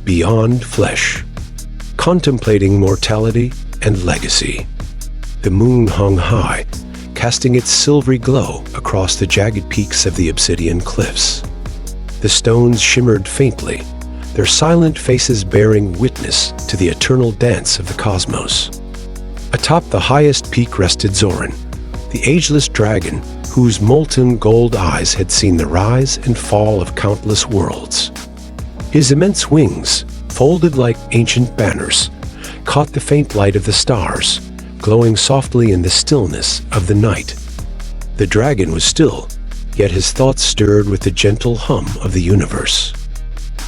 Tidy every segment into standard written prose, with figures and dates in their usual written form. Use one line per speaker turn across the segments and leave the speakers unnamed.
Beyond Flesh, Contemplating Mortality and Legacy. The moon hung high, casting its silvery glow across the jagged peaks of the obsidian cliffs. The stones shimmered faintly, their silent faces bearing witness to the eternal dance of the cosmos. Atop the highest peak rested Zoran, the ageless dragon whose molten gold eyes had seen the rise and fall of countless worlds. His immense wings, folded like ancient banners, caught the faint light of the stars, glowing softly in the stillness of the night. The dragon was still, yet his thoughts stirred with the gentle hum of the universe.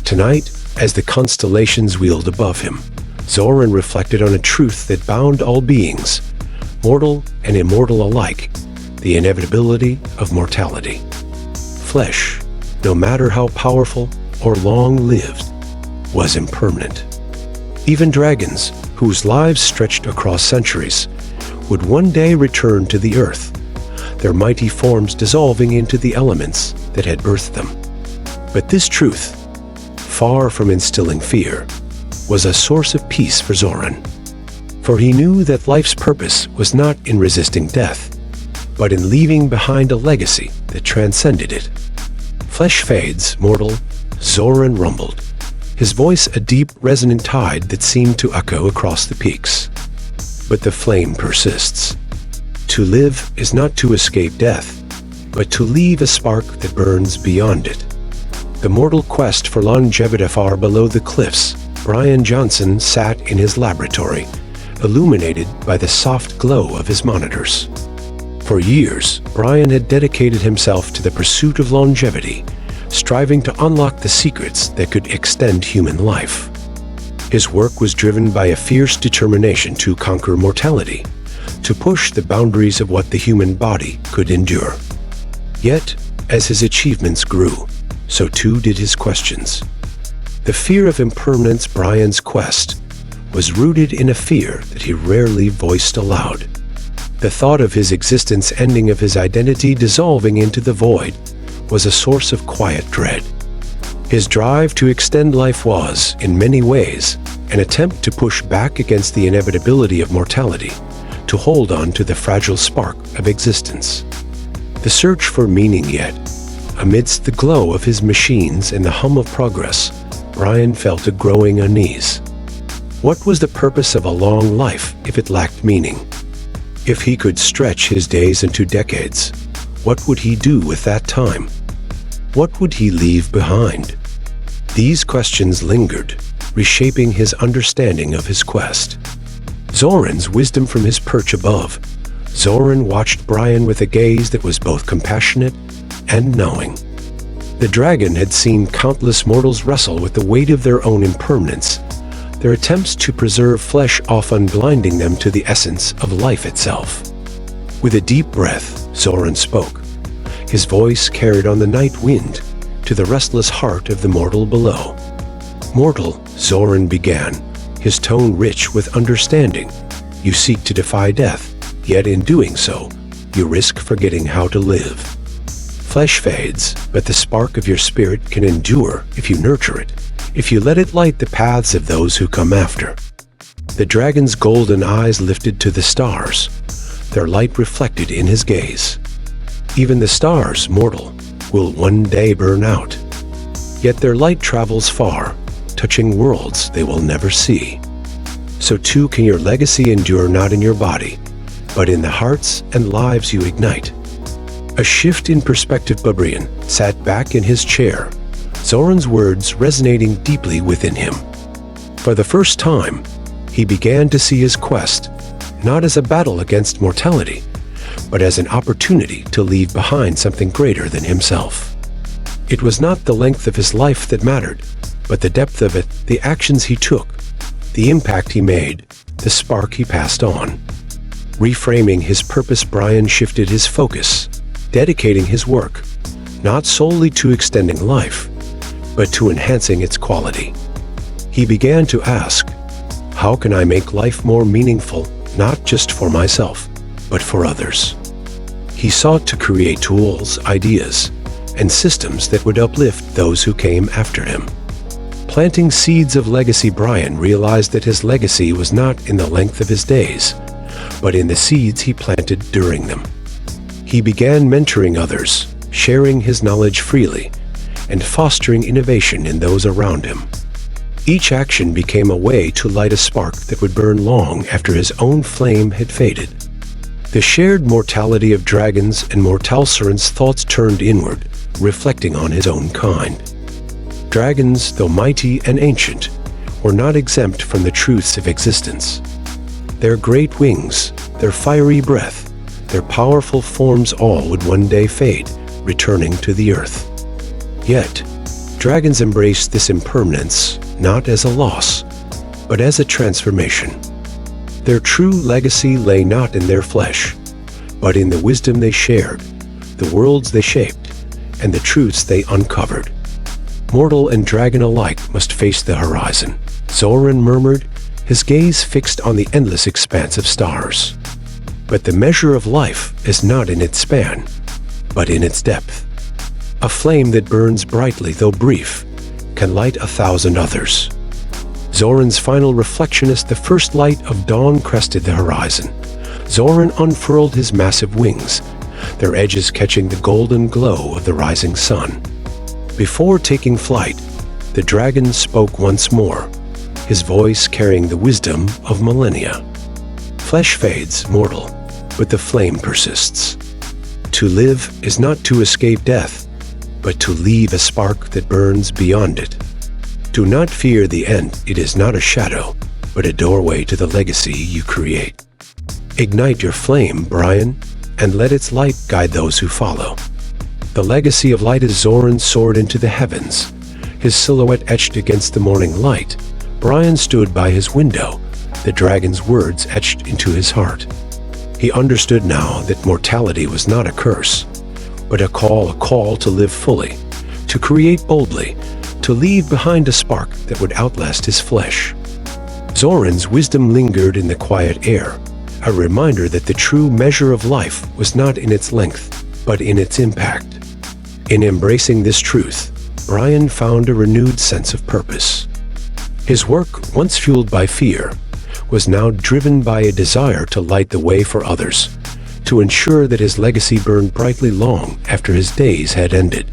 Tonight, as the constellations wheeled above him, Zoran reflected on a truth that bound all beings, mortal and immortal alike, the inevitability of mortality. Flesh, no matter how powerful or long-lived, was impermanent. Even dragons, whose lives stretched across centuries, would one day return to the earth, their mighty forms dissolving into the elements that had birthed them. But this truth, far from instilling fear, was a source of peace for Zoran. For he knew that life's purpose was not in resisting death, but in leaving behind a legacy that transcended it. Flesh fades, mortal, Zoran rumbled, his voice a deep, resonant tide that seemed to echo across the peaks. But the flame persists. To live is not to escape death, but to leave a spark that burns beyond it. The mortal quest for longevity. Far below the cliffs, Bryan Johnson sat in his laboratory, illuminated by the soft glow of his monitors. For years, Bryan had dedicated himself to the pursuit of longevity, striving to unlock the secrets that could extend human life. His work was driven by a fierce determination to conquer mortality, to push the boundaries of what the human body could endure. Yet, as his achievements grew, so too did his questions. The fear of impermanence. Bryan's quest was rooted in a fear that he rarely voiced aloud. The thought of his existence ending, of his identity dissolving into the void, was a source of quiet dread. His drive to extend life was, in many ways, an attempt to push back against the inevitability of mortality, to hold on to the fragile spark of existence. The search for meaning. Yet, amidst the glow of his machines and the hum of progress, Bryan felt a growing unease. What was the purpose of a long life if it lacked meaning? If he could stretch his days into decades, what would he do with that time? What would he leave behind? These questions lingered, reshaping his understanding of his quest. Zoran's wisdom from his perch above. Zoran watched Bryan with a gaze that was both compassionate and knowing. The dragon had seen countless mortals wrestle with the weight of their own impermanence, their attempts to preserve flesh often blinding them to the essence of life itself. With a deep breath, Zoran spoke. His voice carried on the night wind to the restless heart of the mortal below. "Mortal," Zoran began, his tone rich with understanding, "you seek to defy death, yet in doing so, you risk forgetting how to live. Flesh fades, but the spark of your spirit can endure if you nurture it, if you let it light the paths of those who come after." The dragon's golden eyes lifted to the stars, their light reflected in his gaze. Even the stars, mortal, will one day burn out. Yet their light travels far, touching worlds they will never see. So too can your legacy endure, not in your body, but in the hearts and lives you ignite. A shift in perspective. Bryan sat back in his chair, Zoran's words resonating deeply within him. For the first time, he began to see his quest not as a battle against mortality, but as an opportunity to leave behind something greater than himself. It was not the length of his life that mattered, but the depth of it, the actions he took, the impact he made, the spark he passed on. Reframing his purpose, Bryan shifted his focus, dedicating his work not solely to extending life, but to enhancing its quality. He began to ask, how can I make life more meaningful, not just for myself, but for others? He sought to create tools, ideas, and systems that would uplift those who came after him. Planting seeds of legacy, Bryan realized that his legacy was not in the length of his days, but in the seeds he planted during them. He began mentoring others, sharing his knowledge freely, and fostering innovation in those around him. Each action became a way to light a spark that would burn long after his own flame had faded. The shared mortality of dragons and Mortalsoren's thoughts turned inward, reflecting on his own kind. Dragons, though mighty and ancient, were not exempt from the truths of existence. Their great wings, their fiery breath, their powerful forms all would one day fade, returning to the earth. Yet, dragons embraced this impermanence not as a loss, but as a transformation. Their true legacy lay not in their flesh, but in the wisdom they shared, the worlds they shaped, and the truths they uncovered. Mortal and dragon alike must face the horizon, Zoran murmured, his gaze fixed on the endless expanse of stars. But the measure of life is not in its span, but in its depth. A flame that burns brightly, though brief, can light 1,000 others. Zoran's final reflection as the first light of dawn crested the horizon. Zoran unfurled his massive wings, their edges catching the golden glow of the rising sun. Before taking flight, the dragon spoke once more, his voice carrying the wisdom of millennia. Flesh fades, mortal, but the flame persists. To live is not to escape death, but to leave a spark that burns beyond it. Do not fear the end. It is not a shadow, but a doorway to the legacy you create. Ignite your flame, Bryan, and let its light guide those who follow. The legacy of light as Zoran soared into the heavens, his silhouette etched against the morning light. Bryan stood by his window, the dragon's words etched into his heart. He understood now that mortality was not a curse, but a call to live fully, to create boldly, to leave behind a spark that would outlast his flesh. Zoran's wisdom lingered in the quiet air, a reminder that the true measure of life was not in its length, but in its impact. In embracing this truth, Bryan found a renewed sense of purpose. His work, once fueled by fear, was now driven by a desire to light the way for others, to ensure that his legacy burned brightly long after his days had ended.